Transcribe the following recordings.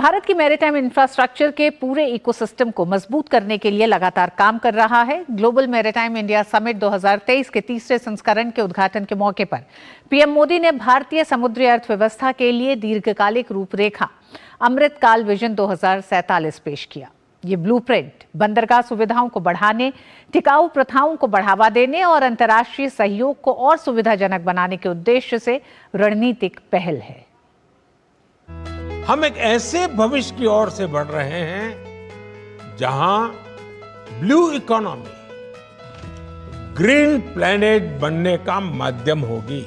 भारत की maritime infrastructure के पूरे इकोसिस्टम को मजबूत करने के लिए लगातार काम कर रहा है। ग्लोबल मैरीटाइम इंडिया समिट 2023 के तीसरे संस्करण के उद्घाटन के मौके पर पीएम मोदी ने भारतीय समुद्री अर्थव्यवस्था के लिए दीर्घकालिक रूपरेखा अमृतकाल विजन 2047 पेश किया। ये ब्लूप्रिंट बंदरगाह सुविधाओं को बढ़ाने, टिकाऊ प्रथाओं को बढ़ावा देने और अंतर्राष्ट्रीय सहयोग को और सुविधाजनक बनाने के उद्देश्य से रणनीतिक पहल है। हम एक ऐसे भविष्य की ओर से बढ़ रहे हैं जहां ब्लू इकोनॉमी ग्रीन प्लेनेट बनने का माध्यम होगी।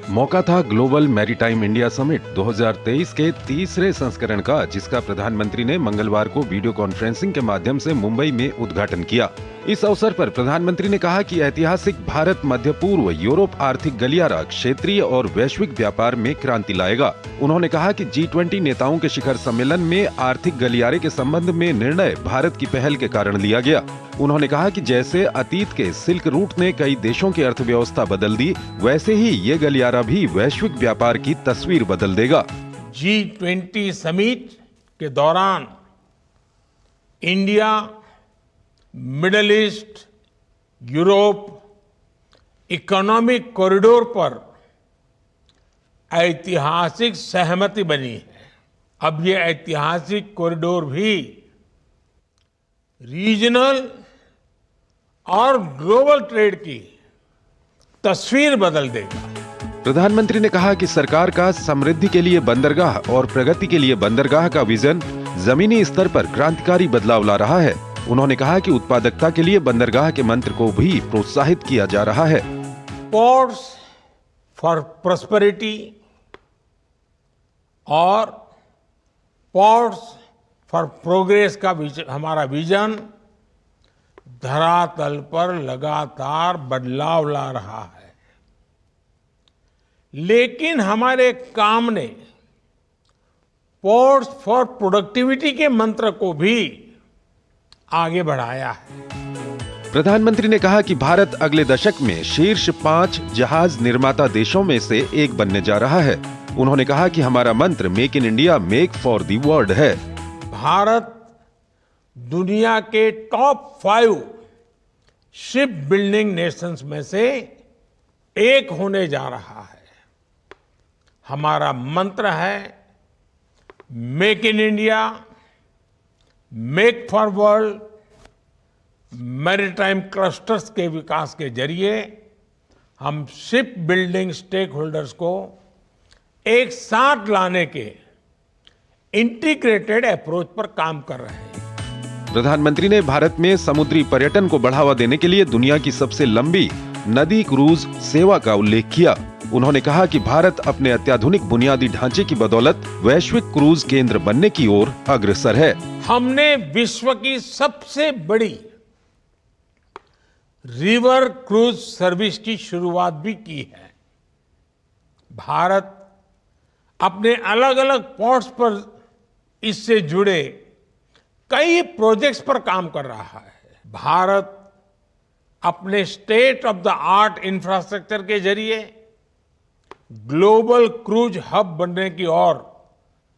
मौका था ग्लोबल मैरीटाइम इंडिया समिट 2023 के तीसरे संस्करण का, जिसका प्रधानमंत्री ने मंगलवार को वीडियो कॉन्फ्रेंसिंग के माध्यम से मुंबई में उद्घाटन किया। इस अवसर पर प्रधानमंत्री ने कहा कि ऐतिहासिक भारत मध्य पूर्व यूरोप आर्थिक गलियारा क्षेत्रीय और वैश्विक व्यापार में क्रांति लाएगा। उन्होंने कहा कि G20 नेताओं के शिखर सम्मेलन में आर्थिक गलियारे के संबंध में निर्णय भारत की पहल के कारण लिया गया। उन्होंने कहा कि जैसे अतीत के सिल्क रूट ने कई देशों की अर्थव्यवस्था बदल दी, वैसे ही ये गलियारा भी वैश्विक व्यापार की तस्वीर बदल देगा। G20 समिट के दौरान India, middle east, Europe economic corridor पर ऐतिहासिक सहमति बनी है। अब ये ऐतिहासिक कॉरिडोर भी रीजनल और ग्लोबल ट्रेड की तस्वीर बदल देगा। प्रधानमंत्री ने कहा कि सरकार का समृद्धि के लिए बंदरगाह और प्रगति के लिए बंदरगाह का विजन जमीनी स्तर पर क्रांतिकारी बदलाव ला रहा है। उन्होंने कहा कि उत्पादकता के लिए बंदरगाह के मंत्र को भी प्रोत्साहित किया जा रहा है। पोर्ट्स फॉर प्रॉस्पेरिटी और पोर्ट्स फॉर प्रोग्रेस का हमारा विजन धरातल पर लगातार बदलाव ला रहा है। लेकिन हमारे काम ने पोर्ट्स फॉर प्रोडक्टिविटी के मंत्र को भी आगे बढ़ाया है। प्रधानमंत्री ने कहा कि भारत अगले दशक में शीर्ष 5 जहाज निर्माता देशों में से एक बनने जा रहा है। उन्होंने कहा कि हमारा मंत्र make in India, make for the world है। भारत दुनिया के टॉप 5 शिप बिल्डिंग नेशंस में से एक होने जा रहा है। हमारा मंत्र है make in India, make for world. Maritime clusters के विकास के जरिए हम शिप बिल्डिंग स्टेक होल्डर्स को एक साथ लाने के इंटीग्रेटेड अप्रोच पर काम कर रहे हैं। प्रधानमंत्री ने भारत में समुद्री पर्यटन को बढ़ावा देने के लिए दुनिया की सबसे लंबी नदी क्रूज सेवा का उल्लेख किया। उन्होंने कहा कि भारत अपने अत्याधुनिक बुनियादी ढांचे की बदौलत वैश्विक क्रूज केंद्र बनने की ओर अग्रसर है। हमने विश्व की सबसे बड़ी रिवर क्रूज सर्विस की शुरुआत भी की है। भारत अपने अलग अलग पोर्ट्स पर इससे जुड़े कई प्रोजेक्ट्स पर काम कर रहा है। भारत अपने state of the art infrastructure के जरिए ग्लोबल क्रूज हब बनने की ओर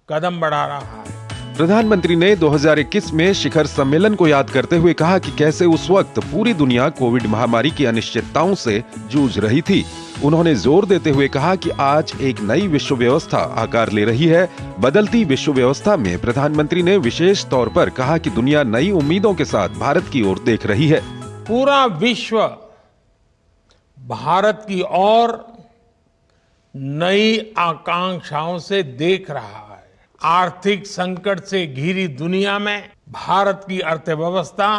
कदम बढ़ा रहा है। प्रधानमंत्री ने 2021 में शिखर सम्मेलन को याद करते हुए कहा कि कैसे उस वक्त पूरी दुनिया कोविड महामारी की अनिश्चितताओं से जूझ रही थी। उन्होंने जोर देते हुए कहा कि आज एक नई विश्व व्यवस्था आकार ले रही है। बदलती विश्व व्यवस्था में प्रधानमंत्री ने विशेष तौर पर कहा कि दुनिया नई उम्मीदों के साथ भारत की ओर देख रही है। पूरा विश्व भारत की ओर नई आकांक्षाओं से देख रहा है। आर्थिक संकट से घिरी दुनिया में भारत की अर्थव्यवस्था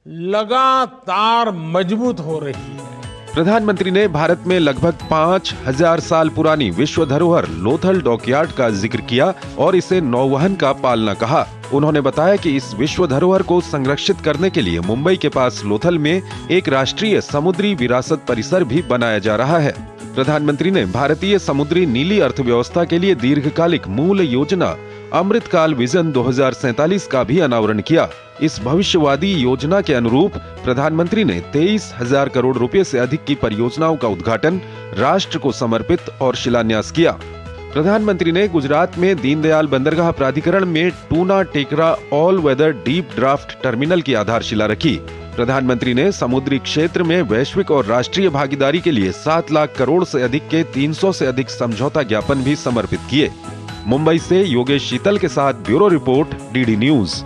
लगातार मजबूत हो रही है। प्रधानमंत्री ने भारत में लगभग 5000 साल पुरानी विश्व धरोहर लोथल डॉकयार्ड का जिक्र किया और इसे नौवहन का पालना कहा। उन्होंने बताया कि इस विश्व धरोहर को संरक्षित करने के लिए मुंबई के पास लोथल में एक राष्ट्रीय समुद्री विरासत परिसर भी बनाया जा रहा है। प्रधानमंत्री ने भारतीय समुद्री नीली अर्थव्यवस्था के लिए दीर्घकालिक मूल योजना अमृतकाल विजन 2047 का भी अनावरण किया। इस भविष्यवादी योजना के अनुरूप प्रधानमंत्री ने 23,000 करोड़ रुपए से अधिक की परियोजनाओं का उद्घाटन, राष्ट्र को समर्पित और शिलान्यास किया। प्रधानमंत्री ने गुजरात में दीनदयाल बंदरगाह प्राधिकरण में Tuna Tekra all weather deep draft terminal की आधारशिला रखी। प्रधानमंत्री ने समुद्री क्षेत्र में वैश्विक और राष्ट्रीय भागीदारी के लिए 7 लाख करोड़ से अधिक के 300 से अधिक समझौता ज्ञापन भी समर्पित किए। मुंबई से योगेश शीतल के साथ ब्यूरो रिपोर्ट, डीडी न्यूज।